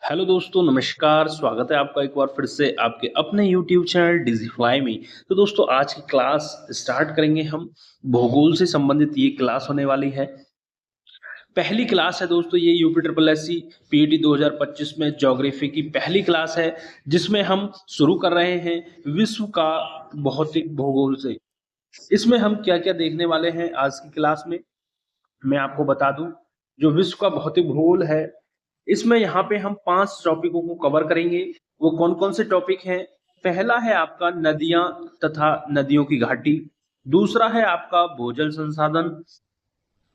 Hello दोस्तों, नमस्कार। स्वागत है आपका एक बार फिर से आपके अपने यूट्यूब चैनल डिजिफ्लाई में। तो दोस्तों, आज की क्लास स्टार्ट करेंगे हम। भूगोल से संबंधित ये क्लास होने वाली है। पहली क्लास है दोस्तों, ये UP triple S C PET 2025 में ज्योग्राफी की पहली क्लास है, जिसमें हम शुरू कर रहे हैं विश्व का भौतिक भूगोल से। इसमें हम क्या क्या देखने वाले हैं आज की क्लास में, मैं आपको बता दूं। जो विश्व का भौतिक भूगोल है, इसमें यहाँ पे हम 5 टॉपिकों को कवर करेंगे। वो कौन कौन से टॉपिक हैं? पहला है आपका नदियां तथा नदियों की घाटी। दूसरा है आपका भूजल संसाधन।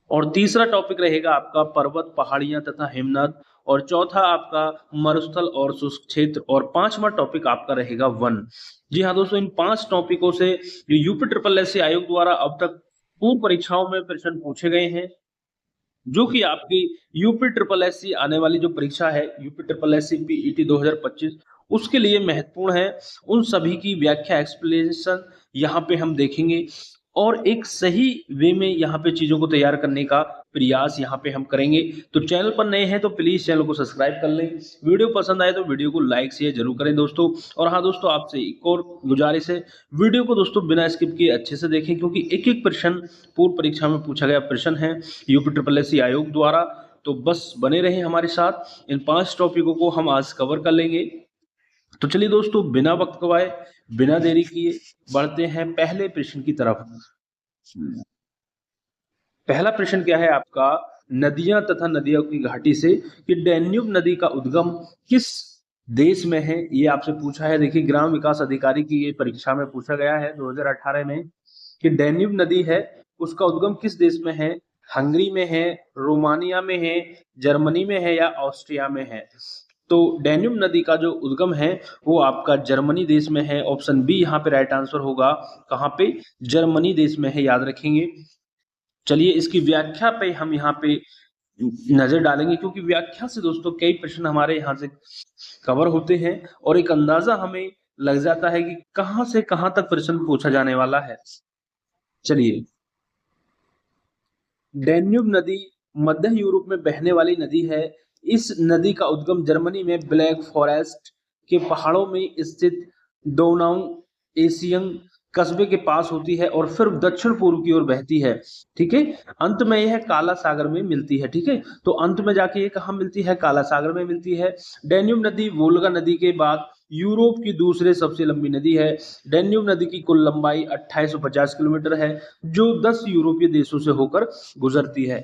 और तीसरा टॉपिक रहेगा आपका पर्वत, पहाड़ियां तथा हिमनद। और चौथा आपका मरुस्थल और शुष्क क्षेत्र। और पांचवा टॉपिक आपका रहेगा वन। जी हाँ दोस्तों, इन 5 टॉपिकों से जो यूपी ट्रिपल एस आयोग द्वारा अब तक पूर्व परीक्षाओं में प्रश्न पूछे गए हैं, जो कि आपकी यूपी ट्रिपल एस सी आने वाली जो परीक्षा है, UP triple S C PET 2025, उसके लिए महत्वपूर्ण है। उन सभी की व्याख्या, एक्सप्लेनेशन यहाँ पे हम देखेंगे और एक सही वे में यहाँ पे चीजों को तैयार करने का प्रयास यहाँ पे हम करेंगे। तो चैनल पर नए हैं तो प्लीज चैनल को सब्सक्राइब कर लें। वीडियो पसंद आए तो वीडियो को लाइक शेयर जरूर करें दोस्तों। और हाँ दोस्तों, आपसे एक और गुजारिश है, वीडियो को दोस्तों बिना स्किप किए अच्छे से देखें, क्योंकि एक एक प्रश्न पूर्व परीक्षा में पूछा गया प्रश्न है यूपी ट्रिपल एस सी आयोग द्वारा। तो बस बने रहें हमारे साथ। इन 5 टॉपिकों को हम आज कवर कर लेंगे। तो चलिए दोस्तों, बिना वक्त गवाए, बिना देरी किए बढ़ते हैं पहले प्रश्न की तरफ। पहला प्रश्न क्या है आपका, नदियां तथा नदियों की घाटी से, कि डैन्यूब नदी का उद्गम किस देश में है? ये आपसे पूछा है। देखिए, ग्राम विकास अधिकारी की ये परीक्षा में पूछा गया है 2018 में, कि डैन्यूब नदी है, उसका उद्गम किस देश में है? हंगरी में है, रोमानिया में है, जर्मनी में है या ऑस्ट्रिया में है? तो डैन्यूब नदी का जो उद्गम है वो आपका जर्मनी देश में है। ऑप्शन बी यहाँ पे राइट आंसर होगा। कहाँ पे? जर्मनी देश में है, याद रखेंगे। चलिए, इसकी व्याख्या पे हम यहाँ पे नजर डालेंगे, क्योंकि व्याख्या से दोस्तों कई प्रश्न हमारे यहाँ से कवर होते हैं और एक अंदाजा हमें लग जाता है कि कहाँ से कहाँ तक प्रश्न पूछा जाने वाला है। चलिए, डैन्यूब नदी मध्य यूरोप में बहने वाली नदी है। इस नदी का उद्गम जर्मनी में ब्लैक फॉरेस्ट के पहाड़ों में स्थित डोनाउ एशियन कस्बे के पास होती है और फिर दक्षिण पूर्व की ओर बहती है। ठीक है, अंत में यह काला सागर में मिलती है। ठीक है, तो अंत में जाके ये कहाँ मिलती है? काला सागर में मिलती है। डैन्यूब नदी वोल्गा नदी के बाद यूरोप की दूसरे सबसे लंबी नदी है। डैन्यूब नदी की कुल लंबाई 2850 किलोमीटर है, जो 10 यूरोपीय देशों से होकर गुजरती है।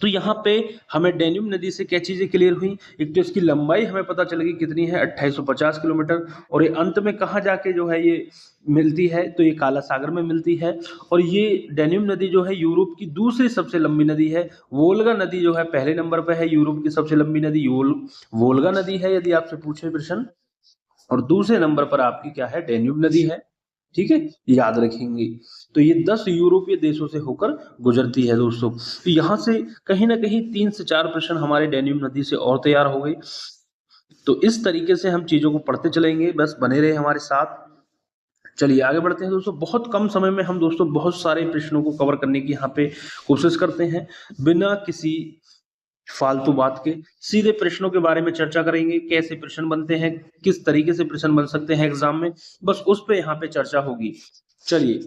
तो यहाँ पे हमें डैन्यूब नदी से क्या चीजें क्लियर हुई? एक तो इसकी लंबाई हमें पता चलेगी कितनी है, 2850 किलोमीटर। और ये अंत में कहाँ जाके जो है ये मिलती है? तो ये काला सागर में मिलती है। और ये डैन्यूब नदी जो है यूरोप की दूसरी सबसे लंबी नदी है। वोल्गा नदी जो है पहले नंबर पर है, यूरोप की सबसे लंबी नदी वोल्गा नदी है, यदि आपसे पूछे प्रश्न। और दूसरे नंबर पर आपकी क्या है? डैन्यूब नदी है। ठीक है, याद रखेंगे। तो ये 10 यूरोपीय देशों से होकर गुजरती है दोस्तों। तो यहाँ से कहीं ना कहीं 3 से 4 प्रश्न हमारे डैन्यूब नदी से और तैयार हो गए। तो इस तरीके से हम चीजों को पढ़ते चलेंगे, बस बने रहे हमारे साथ। चलिए आगे बढ़ते हैं दोस्तों। बहुत कम समय में हम दोस्तों बहुत सारे प्रश्नों को कवर करने की यहाँ पे कोशिश करते हैं। बिना किसी फालतू बात के सीधे प्रश्नों के बारे में चर्चा करेंगे। कैसे प्रश्न बनते हैं, किस तरीके से प्रश्न बन सकते हैं एग्जाम में, बस उस पे यहाँ पे चर्चा होगी। चलिए,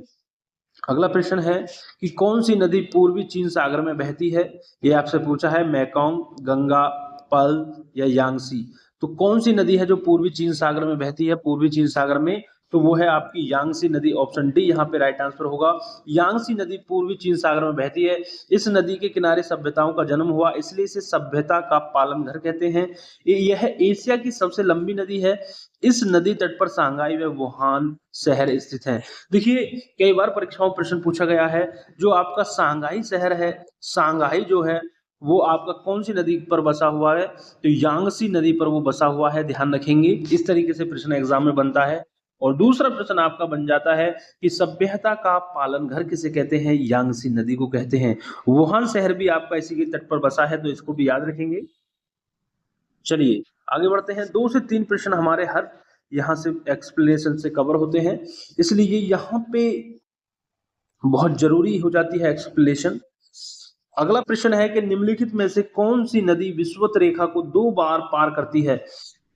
अगला प्रश्न है कि कौन सी नदी पूर्वी चीन सागर में बहती है? ये आपसे पूछा है। मैकोंग, गंगा, पल या यांगसी? तो कौन सी नदी है जो पूर्वी चीन सागर में बहती है? पूर्वी चीन सागर में तो वो है आपकी यांगसी नदी। ऑप्शन डी यहाँ पे राइट आंसर होगा। यांगसी नदी पूर्वी चीन सागर में बहती है। इस नदी के किनारे सभ्यताओं का जन्म हुआ, इसलिए इसे सभ्यता का पालन घर कहते हैं। यह एशिया की सबसे लंबी नदी है। इस नदी तट पर सांघाई व वुहान शहर स्थित है। देखिए, कई बार परीक्षाओं में प्रश्न पूछा गया है, जो आपका सांघाई शहर है, सांघाई जो है वो आपका कौन सी नदी पर बसा हुआ है? तो यांगसी नदी पर वो बसा हुआ है, ध्यान रखेंगे। इस तरीके से प्रश्न एग्जाम में बनता है। और दूसरा प्रश्न आपका बन जाता है कि सभ्यता का पालन घर किसे कहते हैं? यांगसी नदी को कहते हैं। वुहान शहर भी आपका इसी के तट पर बसा है, तो इसको भी याद रखेंगे। चलिए आगे बढ़ते हैं। 2 से 3 प्रश्न हमारे हर यहाँ से एक्सप्लेनेशन से कवर होते हैं, इसलिए यहाँ पे बहुत जरूरी हो जाती है एक्सप्लेनेशन। अगला प्रश्न है कि निम्नलिखित में से कौन सी नदी विषुवत रेखा को 2 बार पार करती है?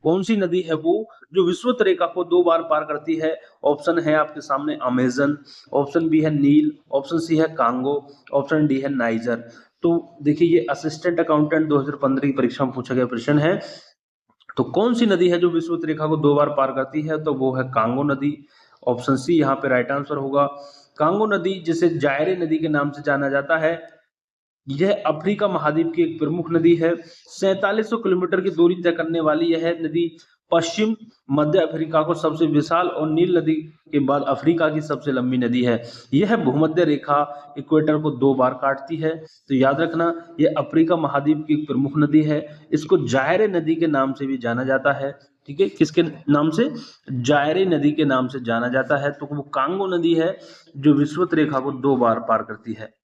कौन सी नदी है वो जो विषुवत रेखा को 2 बार पार करती है? ऑप्शन है आपके सामने अमेजन, ऑप्शन बी है नील, ऑप्शन सी है कांगो, ऑप्शन डी है नाइजर। तो देखिए ये असिस्टेंट अकाउंटेंट 2015 की परीक्षा में पूछा गया प्रश्न है। तो कौन सी नदी है जो विषुवत रेखा को 2 बार पार करती है? तो वो है कांगो नदी। ऑप्शन सी यहाँ पे राइट आंसर होगा। कांगो नदी जिसे जायरे नदी के नाम से जाना जाता है, यह अफ्रीका महाद्वीप की एक प्रमुख नदी है। 4700 किलोमीटर की दूरी तय करने वाली यह नदी पश्चिम मध्य अफ्रीका को सबसे विशाल और नील नदी के बाद अफ्रीका की सबसे लंबी नदी है। यह भूमध्य रेखा इक्वेटर को 2 बार काटती है। तो याद रखना यह अफ्रीका महाद्वीप की एक प्रमुख नदी है। इसको जायरे नदी के नाम से भी जाना जाता है। ठीक है, किसके नाम से? जायरे नदी के नाम से जाना जाता है। तो वो कांगो नदी है जो विषुवत रेखा को 2 बार पार करती है।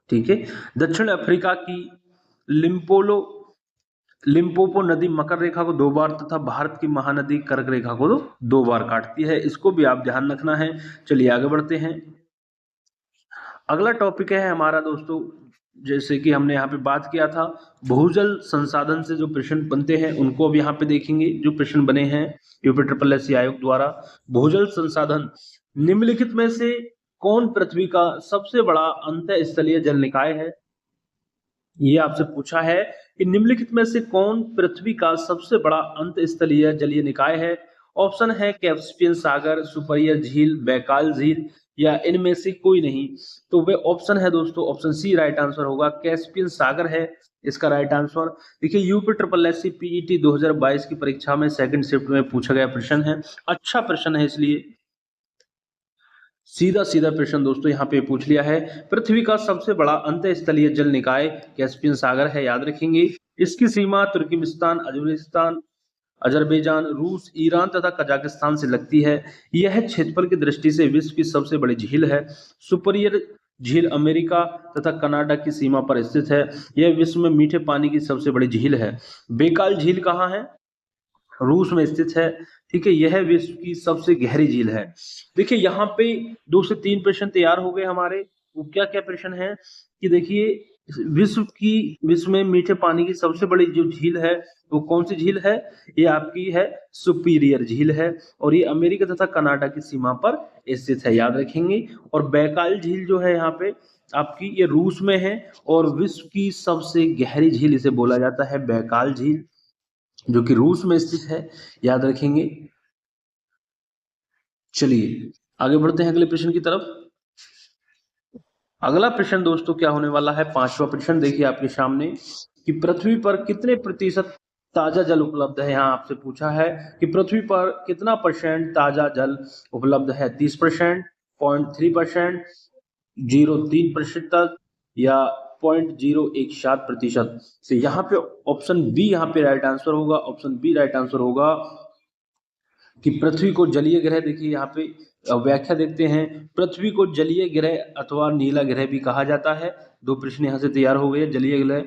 ठीक है, दक्षिण अफ्रीका की लिम्पोलो लिम्पोपो नदी मकर रेखा को 2 बार तथा भारत की महानदी कर्क रेखा को 2 बार काटती है। इसको भी आप ध्यान रखना है। चलिए आगे बढ़ते हैं। अगला टॉपिक है हमारा दोस्तों, जैसे कि हमने यहाँ पे बात किया था भूजल संसाधन से जो प्रश्न बनते हैं उनको अब यहाँ पे देखेंगे। जो प्रश्न बने हैं यूपी ट्रिपल एस आयोग द्वारा, भूजल संसाधन निम्नलिखित में से कौन पृथ्वी का सबसे बड़ा अंतःस्थलीय जल निकाय है? ये आपसे पूछा है कि निम्नलिखित में से कौन पृथ्वी का सबसे बड़ा अंतःस्थलीय जलीय निकाय है? ऑप्शन है कैस्पियन सागर, सुपरियर झील, बैकाल झील या इनमें से कोई नहीं। तो वे ऑप्शन है दोस्तों, ऑप्शन सी राइट आंसर होगा, कैस्पियन सागर है इसका राइट आंसर। देखिए UP triple S C PET 2022 की परीक्षा में सेकंड शिफ्ट में पूछा गया प्रश्न है। अच्छा प्रश्न है, इसलिए सीधा सीधा प्रश्न दोस्तों यहाँ पे पूछ लिया है। पृथ्वी का सबसे बड़ा अंतःस्थलीय जल निकाय कैस्पियन सागर है, याद रखेंगे। इसकी सीमा तुर्कमेनिस्तान, अजमेनिस्तान, अजरबैजान, रूस, ईरान तथा कजाकिस्तान से लगती है। यह क्षेत्रफल की दृष्टि से विश्व की सबसे बड़ी झील है। सुपरियर झील अमेरिका तथा कनाडा की सीमा पर स्थित है। यह विश्व में मीठे पानी की सबसे बड़ी झील है। बेकाल झील कहाँ है? रूस में स्थित है। ठीक है, यह विश्व की सबसे गहरी झील है। देखिए यहाँ पे 2 से 3 प्रश्न तैयार हो गए हमारे। वो क्या क्या प्रश्न है कि देखिए विश्व में मीठे पानी की सबसे बड़ी जो झील है वो कौन सी झील है? ये आपकी है सुपीरियर झील है और ये अमेरिका तथा कनाडा की सीमा पर स्थित है, याद रखेंगे। और बैकाल झील जो है यहाँ पे आपकी ये रूस में है और विश्व की सबसे गहरी झील इसे बोला जाता है बैकाल झील, जो कि रूस में स्थित है, याद रखेंगे। चलिए आगे बढ़ते हैं अगले प्रश्न की तरफ। अगला प्रश्न दोस्तों क्या होने वाला है? 5वां प्रश्न देखिए आपके सामने कि पृथ्वी पर कितने प्रतिशत ताजा जल उपलब्ध है। यहाँ आपसे पूछा है कि पृथ्वी पर कितना परसेंट ताजा जल उपलब्ध है? 30%, 0.3%, 0.3% या 0.017%। से यहाँ पे ऑप्शन बी यहाँ पे राइट आंसर होगा। ऑप्शन बी राइट आंसर होगा कि पृथ्वी को जलीय ग्रह, देखिए यहाँ पे व्याख्या देखते हैं, पृथ्वी को जलीय ग्रह अथवा नीला ग्रह भी कहा जाता है। 2 प्रश्न यहाँ से तैयार हो गए। जलीय ग्रह,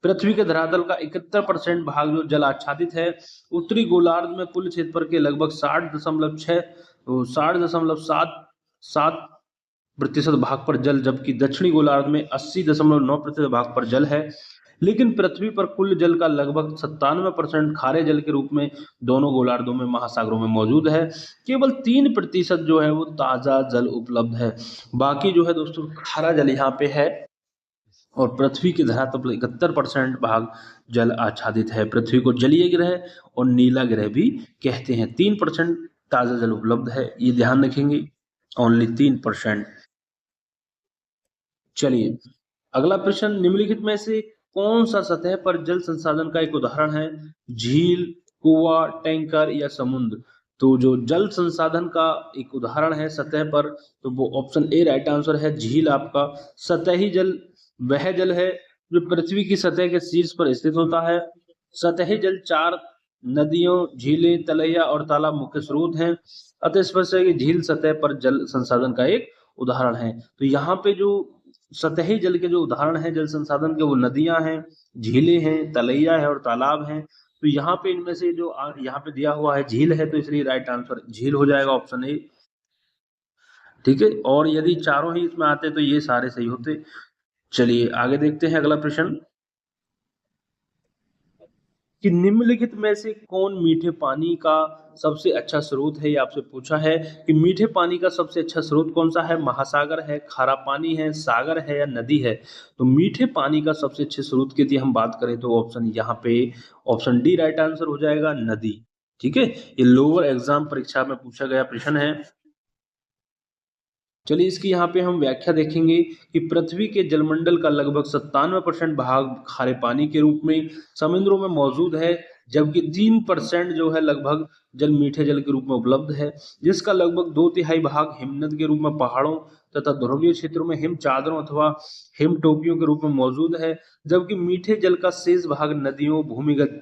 पृथ्वी के धरातल का 71% भाग जो जल आच्छादित है। उत्तरी गोलार्ध में कुल क्षेत्रफल के लगभग 60.7% भाग पर जल, जबकि दक्षिणी गोलार्ध में 80.9% भाग पर जल है। लेकिन पृथ्वी पर कुल जल का लगभग 97% खारे जल के रूप में दोनों गोलार्धों में, महासागरों में मौजूद है। केवल 3% जो है वो ताजा जल उपलब्ध है। बाकी जो है दोस्तों खारा जल यहाँ पे है और पृथ्वी के धरातल पर 71% भाग जल आच्छादित है। पृथ्वी को जलीय ग्रह और नीला ग्रह भी कहते हैं। 3% ताजा जल उपलब्ध है, ये ध्यान रखेंगे, ओनली 3%। चलिए अगला प्रश्न, निम्नलिखित में से कौन सा सतह पर जल संसाधन का एक उदाहरण है? झील, कुआं, टैंकर या समुद्र? तो जो जल संसाधन का एक उदाहरण है सतह पर, तो वो ऑप्शन ए राइट आंसर है। झील आपका सतही जल वह जल है जो पृथ्वी की सतह के शीर्ष पर स्थित होता है। सतही जल 4 नदियों, झीलें, तलैया और तालाब मुख्य स्रोत हैं। अतः स्पष्ट है कि झील सतह पर जल संसाधन का एक उदाहरण है। तो यहाँ पे जो सतही जल के जो उदाहरण है जल संसाधन के, वो नदियां हैं, झीलें हैं, तलैया है और तालाब हैं। तो यहाँ पे इनमें से जो यहाँ पे दिया हुआ है झील है, तो इसलिए राइट आंसर झील हो जाएगा, ऑप्शन ए। ठीक है, और यदि चारों ही इसमें आते तो ये सारे सही होते। चलिए आगे देखते हैं अगला प्रश्न कि निम्नलिखित में से कौन मीठे पानी का सबसे अच्छा स्रोत है। ये आपसे पूछा है कि मीठे पानी का सबसे अच्छा स्रोत कौन सा है, महासागर है, खारा पानी है, सागर है या नदी है। तो मीठे पानी का सबसे अच्छे स्रोत की यदि हम बात करें तो ऑप्शन यहाँ पे ऑप्शन डी राइट आंसर हो जाएगा, नदी। ठीक है, ये लोअर एग्जाम परीक्षा में पूछा गया प्रश्न है। चलिए इसकी यहाँ पे हम व्याख्या देखेंगे कि पृथ्वी के जलमंडल का लगभग 97% भाग खारे पानी के रूप में समुद्रों में मौजूद है, जबकि 3% जो है लगभग जल मीठे जल के रूप में उपलब्ध है, जिसका लगभग 2/3 भाग हिमनद के रूप में पहाड़ों तथा ध्रुवीय क्षेत्रों में हिम चादरों अथवा हिम टोपियों के रूप में मौजूद है, जबकि मीठे जल का शेष भाग नदियों, भूमिगत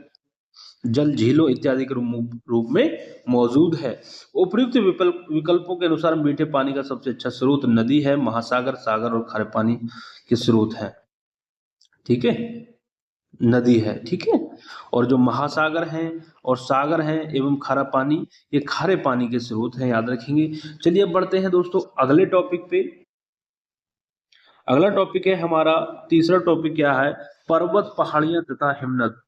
जल, झीलों इत्यादि के रूप में मौजूद है। उपयुक्त विकल्पों के अनुसार मीठे पानी का सबसे अच्छा स्रोत नदी है, महासागर, सागर और खारे पानी के स्रोत है। ठीक है, नदी है। ठीक है, और जो महासागर हैं और सागर हैं एवं खारा पानी, ये खारे पानी के स्रोत हैं, याद रखेंगे। चलिए अब बढ़ते हैं दोस्तों अगले टॉपिक पे। अगला टॉपिक है हमारा, तीसरा टॉपिक क्या है, पर्वत, पहाड़ियां तथा हिमनद।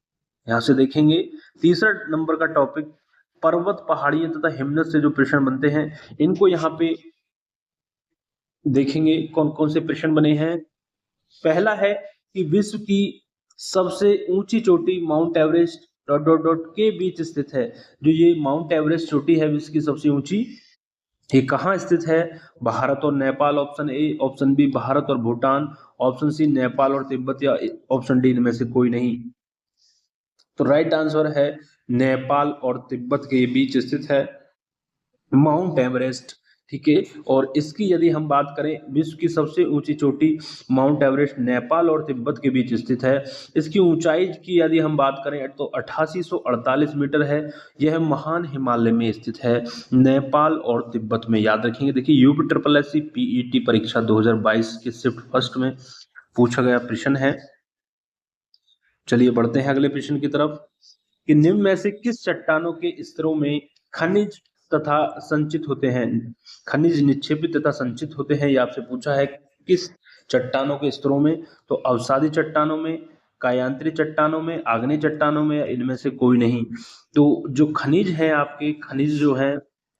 यहाँ से देखेंगे तीसरा नंबर का टॉपिक, पर्वत, पहाड़ियां तथा हिमनद से जो प्रश्न बनते हैं, इनको यहाँ पे देखेंगे कौन कौन से प्रश्न बने हैं। पहला है कि विश्व की सबसे ऊंची चोटी mount Everest dot dot dot के बीच स्थित है। जो ये माउंट एवरेस्ट चोटी है विश्व की सबसे ऊंची, ये कहाँ स्थित है, भारत और Nepal, option A, option B भारत और भूटान, ऑप्शन सी नेपाल और तिब्बत, या ऑप्शन डी इनमें से कोई नहीं। तो राइट आंसर है नेपाल और तिब्बत के बीच स्थित है माउंट एवरेस्ट। ठीक है, और इसकी यदि हम बात करें, विश्व की सबसे ऊंची चोटी माउंट एवरेस्ट नेपाल और तिब्बत के बीच स्थित है। इसकी ऊंचाई की यदि हम बात करें तो 8848 मीटर है। यह महान हिमालय में स्थित है, नेपाल और तिब्बत में, याद रखेंगे। देखिए यूपीएससी पीईटी परीक्षा 2022 के शिफ्ट फर्स्ट में पूछा गया प्रश्न है। चलिए बढ़ते हैं अगले प्रश्न की तरफ कि निम्न में से किस चट्टानों के स्तरों में खनिज तथा संचित होते हैं, खनिज निक्षेपित तथा संचित होते हैं। ये आपसे पूछा है किस चट्टानों के स्तरों में, तो अवसादी चट्टानों में, कायांतरी चट्टानों में, आग्नेय चट्टानों में, या इनमें से कोई नहीं। तो जो खनिज है आपके, खनिज जो है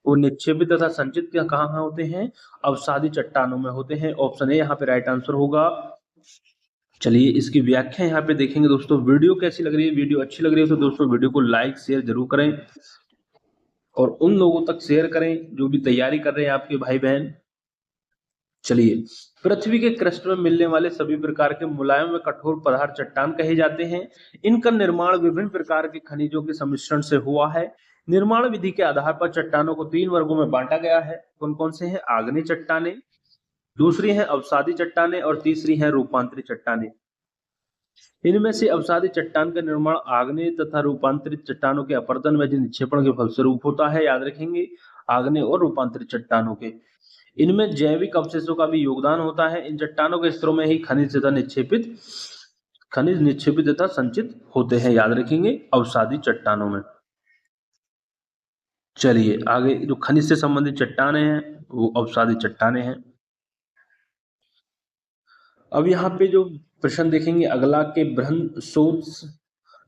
वो निक्षेपित तथा संचित कहाँ कहाँ होते हैं, अवसादी चट्टानों में होते हैं। ऑप्शन ए यहाँ पे राइट आंसर होगा। चलिए इसकी व्याख्या यहाँ पे देखेंगे दोस्तों। वीडियो कैसी लग रही है, वीडियो अच्छी लग रही है तो दोस्तों वीडियो को लाइक शेयर जरूर करें और उन लोगों तक शेयर करें जो भी तैयारी कर रहे हैं आपके भाई बहन। चलिए, पृथ्वी के क्रस्ट में मिलने वाले सभी प्रकार के मुलायम व कठोर पदार्थ चट्टान कहे जाते हैं। इनका निर्माण विभिन्न प्रकार के खनिजों के सम्मिश्रण से हुआ है। निर्माण विधि के आधार पर चट्टानों को 3 वर्गों में बांटा गया है। कौन कौन से हैं, आग्नेय चट्टाने, दूसरी है अवसादी चट्टाने और तीसरी है रूपांतरित चट्टाने। इनमें से अवसादी चट्टान का निर्माण आग्नेय तथा रूपांतरित चट्टानों के अपरदन व निक्षेपण के फलस्वरूप होता है, याद रखेंगे, आग्नेय और रूपांतरित चट्टानों के। इनमें जैविक अवशेषों का भी योगदान होता है। इन चट्टानों के स्तरों में ही खनिज निक्षेपित तथा संचित होते हैं, याद रखेंगे, अवसादी चट्टानों में। चलिए आगे, जो खनिज से संबंधित चट्टाने हैं वो अवसादी चट्टाने हैं। अब यहाँ पे जो प्रश्न देखेंगे अगला के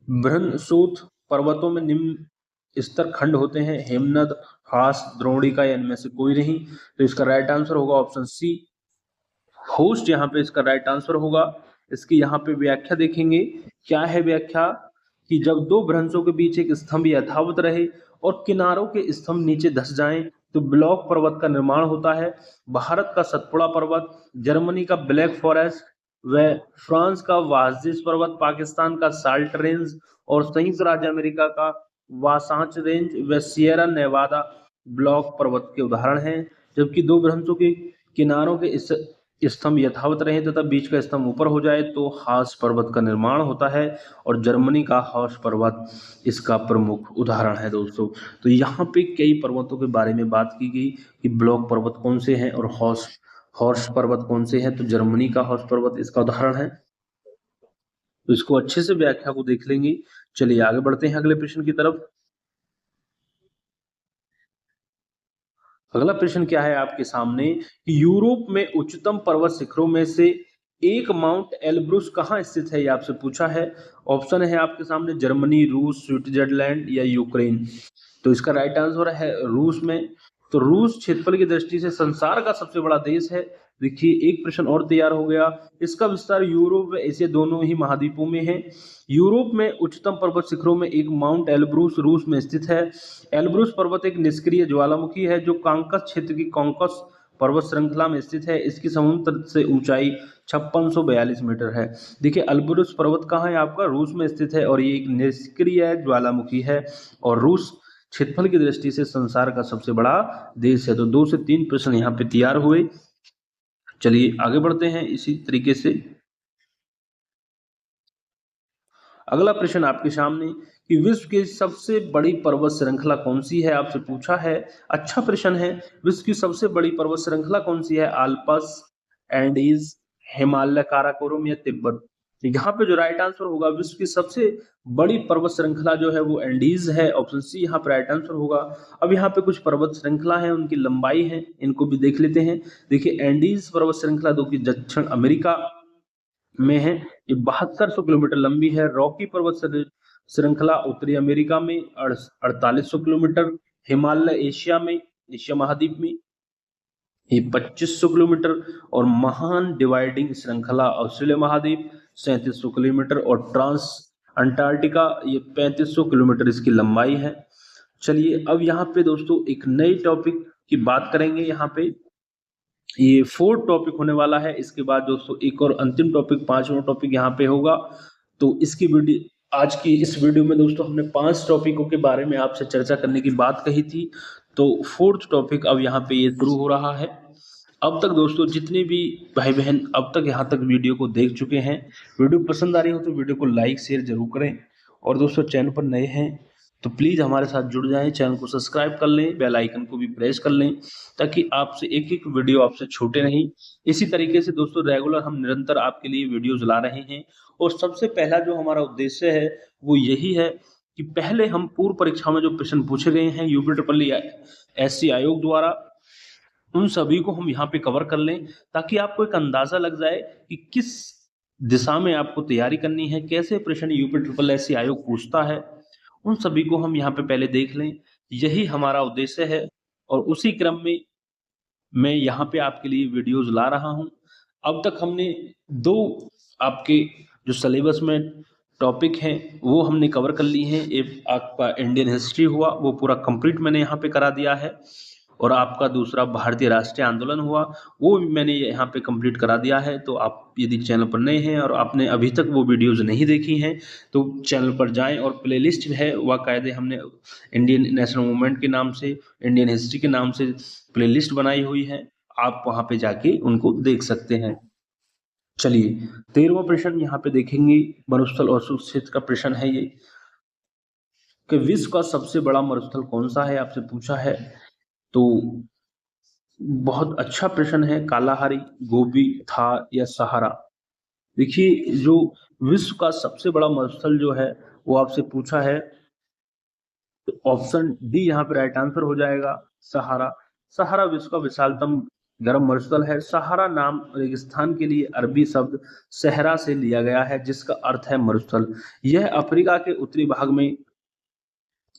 बृहनसोत पर्वतों में निम्न स्तर खंड होते हैं, हेमनद, हास, द्रोणिका, या इनमें से कोई नहीं। तो इसका राइट आंसर होगा ऑप्शन सी, होस्ट, यहाँ पे इसका राइट आंसर होगा। इसकी यहाँ पे व्याख्या देखेंगे, क्या है व्याख्या, कि जब दो भ्रंशों के बीच एक स्तंभ यथावत रहे और किनारों के स्तंभ नीचे धस जाएं तो ब्लॉक पर्वत का निर्माण होता है। भारत का सतपुड़ा पर्वत, जर्मनी का ब्लैक फॉरेस्ट व फ्रांस का वाजिस पर्वत, पाकिस्तान का साल्ट रेंज और संयुक्त राज्य अमेरिका का वासाच रेंज व सियरा नेवादा ब्लॉक पर्वत के उदाहरण हैं। जबकि दो भ्रंशों के किनारों के इस स्तंभ यथावत रहे तथा बीच का स्तंभ ऊपर हो जाए तो हास पर्वत का निर्माण होता है, और जर्मनी का हास पर्वत इसका प्रमुख उदाहरण है दोस्तों। तो यहाँ पे कई पर्वतों के बारे में बात की गई कि ब्लॉक पर्वत कौन से हैं और हॉर्स हॉर्स पर्वत कौन से हैं। तो जर्मनी का हॉर्स पर्वत इसका उदाहरण है। तो इसको अच्छे से व्याख्या को देख लेंगे। चलिए आगे बढ़ते हैं अगले प्रश्न की तरफ। अगला प्रश्न क्या है आपके सामने कि यूरोप में उच्चतम पर्वत शिखरों में से एक माउंट एलब्रुस कहाँ स्थित है, ये आपसे पूछा है। ऑप्शन है आपके सामने जर्मनी, रूस, स्विट्जरलैंड या यूक्रेन। तो इसका राइट आंसर है रूस में। तो रूस क्षेत्रफल की दृष्टि से संसार का सबसे बड़ा देश है। देखिए एक प्रश्न और तैयार हो गया। इसका विस्तार यूरोप व एशिया दोनों ही महाद्वीपों में है। यूरोप में उच्चतम पर्वत शिखरों में एक माउंट एलब्रूस रूस में स्थित है। एलब्रूस पर्वत एक निष्क्रिय ज्वालामुखी है जो कांकस क्षेत्र की कांकस पर्वत श्रृंखला में स्थित है। इसकी समुद्र तट से ऊंचाई 5642 मीटर है। देखिए एल्ब्रुस पर्वत कहाँ है आपका, रूस में स्थित है और ये एक निष्क्रिय ज्वालामुखी है और रूस क्षेत्रफल की दृष्टि से संसार का सबसे बड़ा देश है। तो 2 से 3 प्रश्न यहाँ पे तैयार हुए। चलिए आगे बढ़ते हैं इसी तरीके से। अगला प्रश्न आपके सामने कि विश्व की सबसे बड़ी पर्वत श्रृंखला कौन सी है, आपसे पूछा है। अच्छा प्रश्न है। विश्व की सबसे बड़ी पर्वत श्रृंखला कौन सी है, आल्पस, एंडीज, हिमालय, काराकोरम या तिब्बत। यहाँ पे जो राइट आंसर होगा, विश्व की सबसे बड़ी पर्वत श्रृंखला जो है वो एंडीज है। ऑप्शन सी यहाँ पे राइट आंसर होगा। अब यहाँ पे कुछ पर्वत श्रृंखला है, उनकी लंबाई है, इनको भी देख लेते हैं। देखिए एंडीज पर्वत श्रृंखला जो कि दक्षिण अमेरिका में है, ये 7200 किलोमीटर लंबी है। रॉकी पर्वत श्रृंखला उत्तरी अमेरिका में 4800 किलोमीटर। हिमालय एशिया में, एशिया महाद्वीप में, ये 2500 किलोमीटर। और महान डिवाइडिंग श्रृंखला ऑस्ट्रेलिया महाद्वीप 3700 किलोमीटर। और ट्रांस अंटार्कटिका ये 3500 किलोमीटर इसकी लंबाई है। चलिए अब यहाँ पे दोस्तों एक नई टॉपिक की बात करेंगे। यहाँ पे ये 4th टॉपिक होने वाला है। इसके बाद दोस्तों एक और अंतिम टॉपिक, 5वां टॉपिक यहाँ पे होगा। तो इसकी वीडियो, आज की इस वीडियो में दोस्तों हमने 5 टॉपिकों के बारे में आपसे चर्चा करने की बात कही थी। तो 4th टॉपिक अब यहाँ पे ये शुरू हो रहा है। अब तक दोस्तों जितने भी भाई बहन अब तक यहाँ तक वीडियो को देख चुके हैं, वीडियो पसंद आ रही हो तो वीडियो को लाइक शेयर जरूर करें। और दोस्तों चैनल पर नए हैं तो प्लीज़ हमारे साथ जुड़ जाएं, चैनल को सब्सक्राइब कर लें, बेल आइकन को भी प्रेस कर लें ताकि आपसे एक एक वीडियो आपसे छूटे नहीं। इसी तरीके से दोस्तों रेगुलर हम निरंतर आपके लिए वीडियोज ला रहे हैं। और सबसे पहला जो हमारा उद्देश्य है वो यही है कि पहले हम पूर्व परीक्षा में जो प्रश्न पूछे गए हैं यूपी ट्रिपल एससी आयोग द्वारा, उन सभी को हम यहाँ पे कवर कर लें ताकि आपको एक अंदाजा लग जाए कि किस दिशा में आपको तैयारी करनी है, कैसे प्रश्न यूपी ट्रिपल एससी आयोग पूछता है, उन सभी को हम यहाँ पे पहले देख लें। यही हमारा उद्देश्य है और उसी क्रम में मैं यहाँ पे आपके लिए वीडियोस ला रहा हूँ। अब तक हमने 2 आपके जो सिलेबस में टॉपिक हैं वो हमने कवर कर ली हैं। एक आपका इंडियन हिस्ट्री हुआ, वो पूरा कंप्लीट मैंने यहाँ पे करा दिया है। और आपका दूसरा भारतीय राष्ट्रीय आंदोलन हुआ, वो भी मैंने यहाँ पे कंप्लीट करा दिया है। तो आप यदि चैनल पर नए हैं और आपने अभी तक वो वीडियोस नहीं देखी हैं तो चैनल पर जाएं और प्लेलिस्ट है बाकायदे हमने इंडियन नेशनल मूवमेंट के नाम से, इंडियन हिस्ट्री के नाम से प्लेलिस्ट बनाई हुई है, आप वहाँ पे जाके उनको देख सकते हैं। चलिए 13वां प्रश्न यहाँ पे देखेंगे, मरुस्थल और शुष्क क्षेत्र का प्रश्न है ये कि विश्व का सबसे बड़ा मरुस्थल कौन सा है, आपसे पूछा है। तो बहुत अच्छा प्रश्न है, कालाहारी, गोबी, थार या सहारा। देखिए जो विश्व का सबसे बड़ा मरुस्थल जो है वो आपसे पूछा है, तो ऑप्शन डी यहाँ पे राइट आंसर हो जाएगा, सहारा। सहारा विश्व का विशालतम गर्म मरुस्थल है। सहारा नाम रेगिस्तान के लिए अरबी शब्द सहरा से लिया गया है जिसका अर्थ है मरुस्थल। यह अफ्रीका के उत्तरी भाग में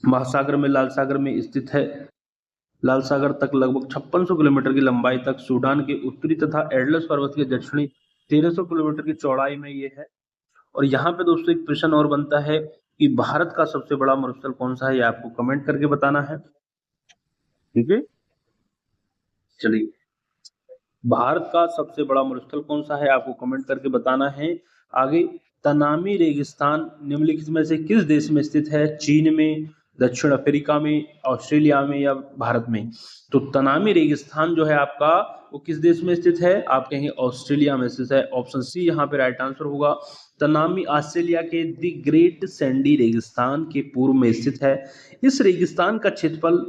महासागर में लाल सागर में स्थित है। लाल सागर तक लगभग 5600 किलोमीटर की लंबाई तक, सूडान के उत्तरी तथा एटलस पर्वत के दक्षिणी 1300 किलोमीटर की चौड़ाई में ये है। और यहाँ पे दोस्तों एक प्रश्न और बनता है कि भारत का सबसे बड़ा मरुस्थल कौन सा है, ये आपको कमेंट करके बताना है। ठीक है, चलिए भारत का सबसे बड़ा मरुस्थल कौन सा है आपको कमेंट करके बताना है। आगे, तनामी रेगिस्तान निम्नलिखित में से किस देश में स्थित है, चीन में, दक्षिण अफ्रीका में, ऑस्ट्रेलिया में या भारत में। तो तनामी रेगिस्तान जो है आपका वो किस देश में स्थित है, आप कहेंगे ऑस्ट्रेलिया में स्थित है। ऑप्शन सी यहाँ पे राइट आंसर होगा। तनामी ऑस्ट्रेलिया के द ग्रेट सैंडी रेगिस्तान के पूर्व में स्थित है। इस रेगिस्तान का क्षेत्रफल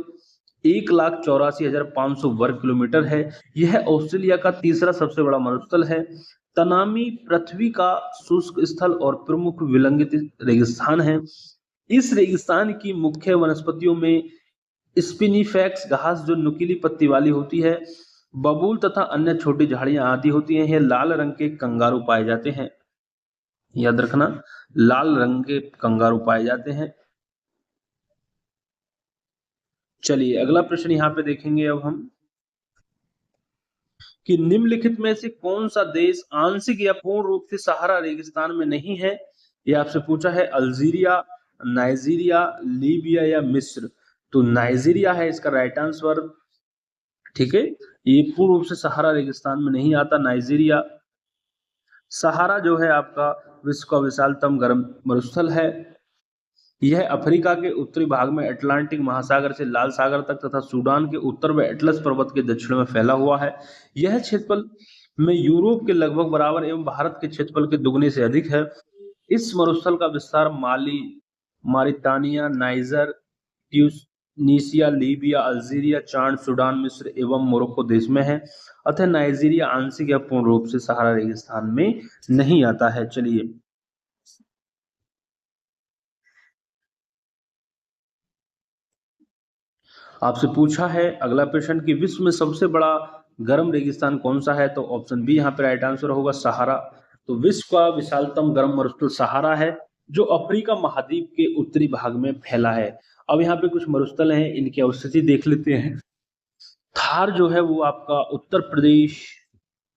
1,84,500 वर्ग किलोमीटर है। यह ऑस्ट्रेलिया का तीसरा सबसे बड़ा मरुस्थल है। तनामी पृथ्वी का शुष्क स्थल और प्रमुख विलंगित रेगिस्तान है। इस रेगिस्तान की मुख्य वनस्पतियों में स्पिनिफेक्स घास जो नुकीली पत्ती वाली होती है, बबूल तथा अन्य छोटी झाड़ियां आदि होती हैं। ये लाल रंग के कंगारू पाए जाते हैं, याद रखना, लाल रंग के कंगारू पाए जाते हैं। चलिए अगला प्रश्न यहाँ पे देखेंगे अब हम कि निम्नलिखित में से कौन सा देश आंशिक या पूर्ण रूप से सहारा रेगिस्तान में नहीं है। ये आपसे पूछा है, अल्जीरिया, नाइजीरिया, लीबिया या मिस्र। तो नाइजीरिया है इसका राइट आंसर। ठीक है, ये पूर्ण रूप से सहारा रेगिस्तान में नहीं आता नाइजीरिया। सहारा जो है आपका विश्व का विशालतम गर्म मरुस्थल है। यह अफ्रीका के उत्तरी भाग में अटलांटिक महासागर से लाल सागर तक तथा सूडान के उत्तर में एटलस पर्वत के दक्षिण में फैला हुआ है। यह क्षेत्रफल में यूरोप के लगभग बराबर एवं भारत के क्षेत्रफल के दुगने से अधिक है। इस मरुस्थल का विस्तार माली, मारितानिया, नाइजर, ट्यूनीसिया, लीबिया, अल्जीरिया, चाड, सूडान, मिस्र एवं मोरक्को देश में है। अतः नाइजीरिया आंशिक या पूर्ण रूप से सहारा रेगिस्तान में नहीं आता है। चलिए आपसे पूछा है अगला प्रश्न कि विश्व में सबसे बड़ा गर्म रेगिस्तान कौन सा है। तो ऑप्शन बी यहाँ पे राइट आंसर होगा, सहारा। तो विश्व का विशालतम गर्म मरुस्थल सहारा है, जो अफ्रीका महाद्वीप के उत्तरी भाग में फैला है। अब यहाँ पे कुछ मरुस्थल हैं, इनकी अवस्थिति देख लेते हैं। थार जो है वो आपका उत्तर प्रदेश,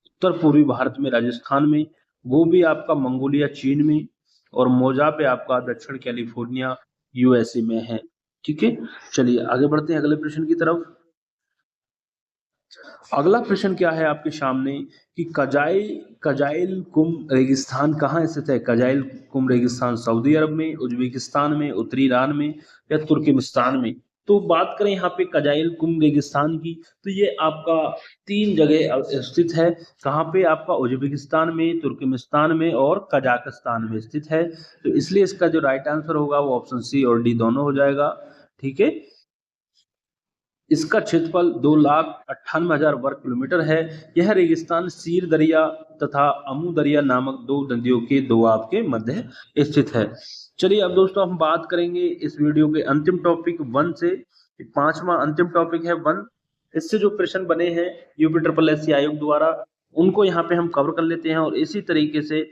उत्तर पूर्वी भारत में राजस्थान में, गोबी आपका मंगोलिया चीन में, और मोजाब आपका दक्षिण कैलिफोर्निया यूएसए में है। ठीक है, चलिए आगे बढ़ते हैं अगले प्रश्न की तरफ। अगला प्रश्न क्या है आपके सामने कि कजाइल कुम रेगिस्तान कहाँ स्थित है। कजाइल कुम रेगिस्तान सऊदी अरब में, उज्बेकिस्तान में, उत्तरी ईरान में या तुर्कमेनिस्तान में। तो बात करें यहाँ पे कजाइल कुम रेगिस्तान की, तो ये आपका 3 जगह स्थित है। कहाँ पे आपका, उज्बेकिस्तान में, तुर्कमेनिस्तान में और कजाकिस्तान में स्थित है। तो इसलिए इसका जो राइट आंसर होगा वो ऑप्शन सी और डी दोनों हो जाएगा। ठीक है, इसका क्षेत्रफल 2,98,000 वर्ग किलोमीटर है। यह रेगिस्तान सीर दरिया तथा अमू दरिया नामक 2 नदियों के दोआब के मध्य स्थित है। चलिए अब दोस्तों हम बात करेंगे इस वीडियो के अंतिम टॉपिक 1 से। 5वां अंतिम टॉपिक है 1। इससे जो प्रश्न बने हैं यूपी ट्रिपल एससी आयोग द्वारा, उनको यहाँ पे हम कवर कर लेते हैं और इसी तरीके से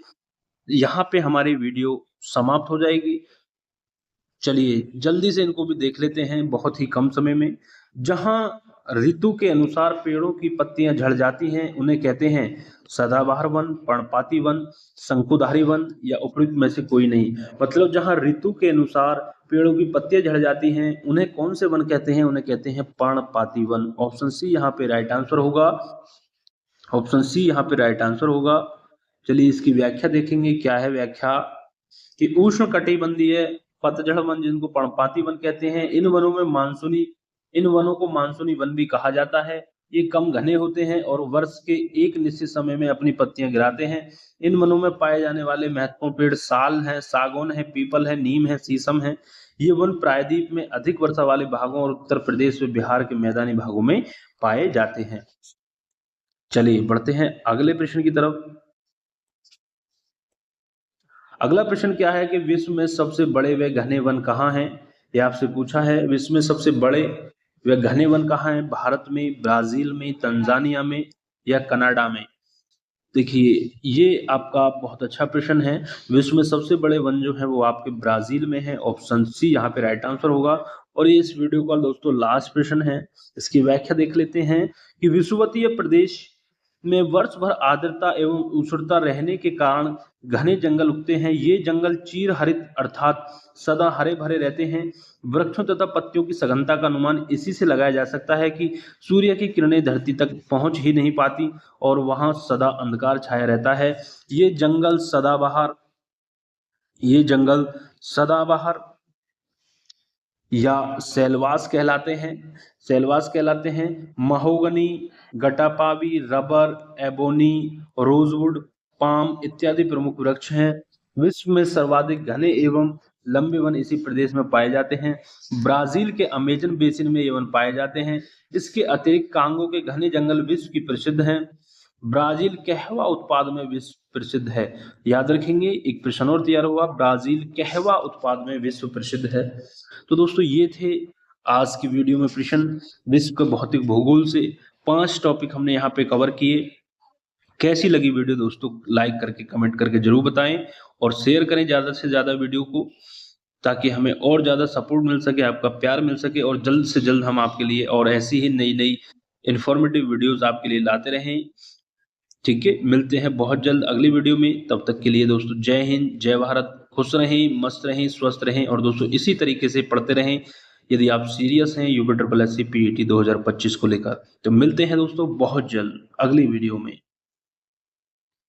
यहाँ पे हमारी वीडियो समाप्त हो जाएगी। चलिए जल्दी से इनको भी देख लेते हैं बहुत ही कम समय में। जहां ऋतु के अनुसार पेड़ों की पत्तियां झड़ जाती हैं उन्हें कहते हैं सदाबहार वन, पर्णपाती वन, शंकुधारी वन या उपयुक्त में से कोई नहीं। मतलब जहां ऋतु के अनुसार पेड़ों की पत्तियां झड़ जाती हैं उन्हें कौन से वन कहते हैं, उन्हें कहते हैं पर्णपाती वन। ऑप्शन सी यहाँ पे राइट आंसर होगा, ऑप्शन सी यहाँ पे राइट आंसर होगा। चलिए इसकी व्याख्या देखेंगे, क्या है व्याख्या कि उष्ण कटिबंधीय पतझड़ वन जिनको पर्णपाती वन कहते हैं, इन वनों को मानसूनी वन भी कहा जाता है। ये कम घने होते हैं और वर्ष के एक निश्चित समय में अपनी पत्तियां गिराते हैं। इन वनों में पाए जाने वाले महत्वपूर्ण पेड़ साल है, सागौन है, पीपल है, नीम है, शीशम है। ये वन प्रायद्वीप में अधिक वर्षा वाले भागों और उत्तर प्रदेश व बिहार के मैदानी भागों में पाए जाते हैं। चलिए बढ़ते हैं अगले प्रश्न की तरफ। अगला प्रश्न क्या है कि विश्व में सबसे बड़े व घने वन कहाँ हैं। ये आपसे पूछा है, विश्व में सबसे बड़े व घने वन कहाँ हैं। भारत में, ब्राजील में, तंजानिया में या कनाडा में। देखिए ये आपका बहुत अच्छा प्रश्न है। विश्व में सबसे बड़े वन जो है वो आपके ब्राजील में है। ऑप्शन सी यहाँ पे राइट आंसर होगा। और ये इस वीडियो का दोस्तों लास्ट प्रश्न है। इसकी व्याख्या देख लेते हैं कि विषुवतीय प्रदेश में वर्ष भर आर्द्रता एवं उष्णता रहने के कारण घने जंगल उगते हैं। ये जंगल चीर हरित अर्थात सदा हरे भरे रहते हैं। वृक्षों तथा पत्तियों की सघनता का अनुमान इसी से लगाया जा सकता है कि सूर्य की किरणें धरती तक पहुंच ही नहीं पाती और वहां सदा अंधकार छाया रहता है। ये जंगल सदाबहार या सेलवास कहलाते हैं। महोगनी, गटापावी, रबर, एबोनी, रोजवुड, पाम इत्यादि प्रमुख वृक्ष हैं। विश्व में सर्वाधिक घने एवं लंबे वन इसी प्रदेश में पाए जाते हैं। ब्राजील के अमेजन बेसिन में ये वन पाए जाते हैं। इसके अतिरिक्त कांगो के घने जंगल विश्व की प्रसिद्ध हैं। ब्राजील कहवा उत्पाद में विश्व प्रसिद्ध है। याद रखेंगे, एक प्रश्न और तैयार हुआ, ब्राजील कहवा उत्पाद में विश्व प्रसिद्ध है। तो दोस्तों ये थे आज की वीडियो में प्रश्न विश्व के भौतिक भूगोल से। 5 टॉपिक हमने यहाँ पे कवर किए। कैसी लगी वीडियो दोस्तों, लाइक करके कमेंट करके जरूर बताएं और शेयर करें ज़्यादा से ज़्यादा वीडियो को, ताकि हमें और ज़्यादा सपोर्ट मिल सके, आपका प्यार मिल सके और जल्द से जल्द हम आपके लिए और ऐसी ही नई नई इन्फॉर्मेटिव वीडियोस आपके लिए लाते रहें। ठीक है, मिलते हैं बहुत जल्द अगली वीडियो में। तब तक के लिए दोस्तों जय हिंद, जय भारत, खुश रहें, मस्त रहें, स्वस्थ रहें और दोस्तों इसी तरीके से पढ़ते रहें। यदि आप सीरियस हैं UP triple S C PET 2025 को लेकर, तो मिलते हैं दोस्तों बहुत जल्द अगली वीडियो में।